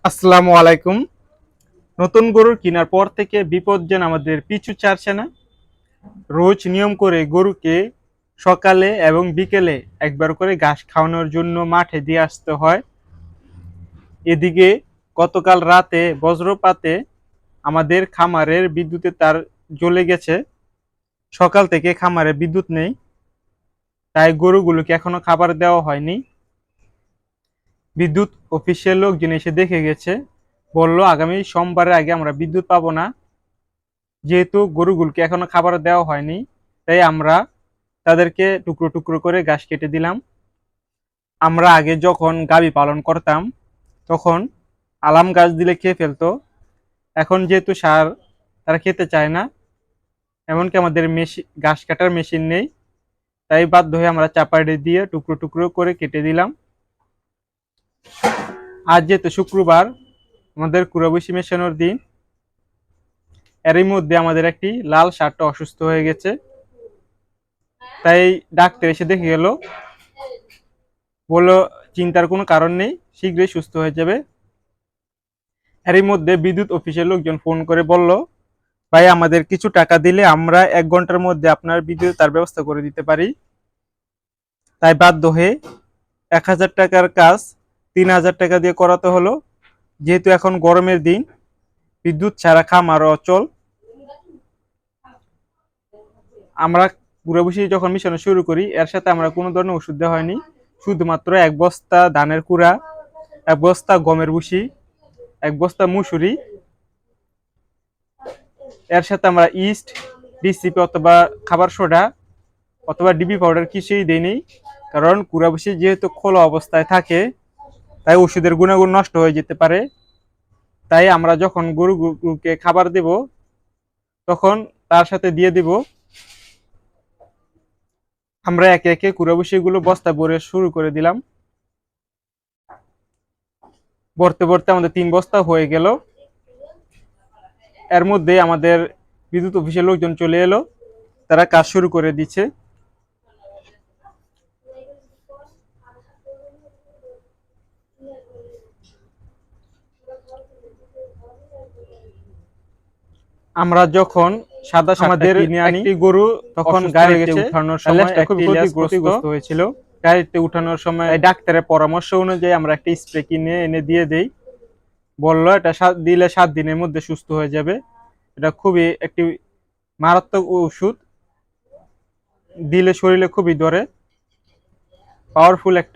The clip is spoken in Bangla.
আসসালামু আলাইকুম। নতুন গরু কেনার পর থেকে বিপদ যেন আমাদের পিছু ছাড়ছে না। রোজ নিয়ম করে গরুকে সকালে এবং বিকেলে একবার করে ঘাস খাওয়ানোর জন্য মাঠে দিয়ে আসতে হয়। এদিকে গতকাল রাতে বজ্রপাতে আমাদের খামারের বিদ্যুতের তার জ্বলে গেছে। সকাল থেকে খামারে বিদ্যুৎ নেই, তাই গরুগুলোকে এখনো খাবার দেওয়া হয়নি। বিদ্যুৎ অফিসের লোকজন এসে দেখে গেছে, বলল আগামী সোমবারের আগে আমরা বিদ্যুৎ পাবো না। যেহেতু গরুগুলোকে এখনো খাবার দেওয়া হয়নি, তাই আমরা তাদেরকে টুকরো টুকরো করে ঘাস কেটে দিলাম। আমরা আগে যখন গাভী পালন করতাম তখন আলাম গাছ দিলে খেয়ে ফেলতো। এখন যেহেতু সার তারা খেতে চায় না, এমনকি আমাদের মেশিন ঘাস কাটার মেশিন নেই, তাই বাধ্য হয়ে আমরা চাপাড়ি দিয়ে টুকরো টুকরো করে কেটে দিলাম। আজ যেহেতু শুক্রবার, আমাদের কুড়াবুসি মেশানোর দিন, এরই মধ্যে আমাদের একটি লাল ষাঁড়টা অসুস্থ হয়ে গেছে। তাই ডাক্তার এসে দেখে গেল, বললো চিন্তার কোনো কারণ নেই, শীঘ্রই সুস্থ হয়ে যাবে। এরই মধ্যে বিদ্যুৎ অফিসের লোকজন ফোন করে বলল, ভাই আমাদের কিছু টাকা দিলে আমরা 1 ঘন্টার মধ্যে আপনার বিদ্যুৎ তার ব্যবস্থা করে দিতে পারি। তাই বাধ্য হয়ে 1,000 টাকার কাজ 3,000 টাকা দিয়ে করাতে হলো। যেহেতু এখন গরমের দিন, বিদ্যুৎ ছাড়া খামার অচল। আমরা গুঁড়া ভুসি যখন মিশানো শুরু করি, এর সাথে আমরা কোনো ধরনের ওষুধ দেওয়া হয়নি। শুধুমাত্র 1 বস্তা ধানের কুড়া, 1 বস্তা গমের ভুসি, 1 বস্তা মুসুরি, এর সাথে আমরা ইস্ট, ডিসিপি অথবা খাবার সোডা অথবা ডিবি পাউডার কিছুই দেইনি। কারণ কুড়া ভুসি যেহেতু খোলা অবস্থায় থাকে, তাই ওষুধের গুণাগুণ নষ্ট হয়ে যেতে পারে। তাই আমরা যখন গরুকে খাবার দেব, তখন তার সাথে দিয়ে দিব। আমরা একে একে কুড়া ভুসিগুলো বস্তা ভরে শুরু করে দিলাম। ভরতে ভরতে আমাদের 3 বস্তা হয়ে গেল। এর মধ্যে আমাদের বিদ্যুৎ অফিসের লোকজন চলে এলো, তারা কাজ শুরু করে দিচ্ছে। আমরা যখন সাদা আমাদের কিনে আনি একটি গরু তখন গাড়িতে উঠানোর সময় খুব ক্ষতিগ্রস্ত হয়েছিল। গাড়িতে উঠানোর সময় ডাক্তারের পরামর্শ অনুযায়ী আমরা একটা স্প্রে কিনে এনে দিয়ে দেই। বললো এটা দিলে 7 দিনের মধ্যে সুস্থ হয়ে যাবে। এটা খুবই একটি মারাত্মক ওষুধ, দিলে শরীরে খুবই ধরে, পাওয়ারফুল একটা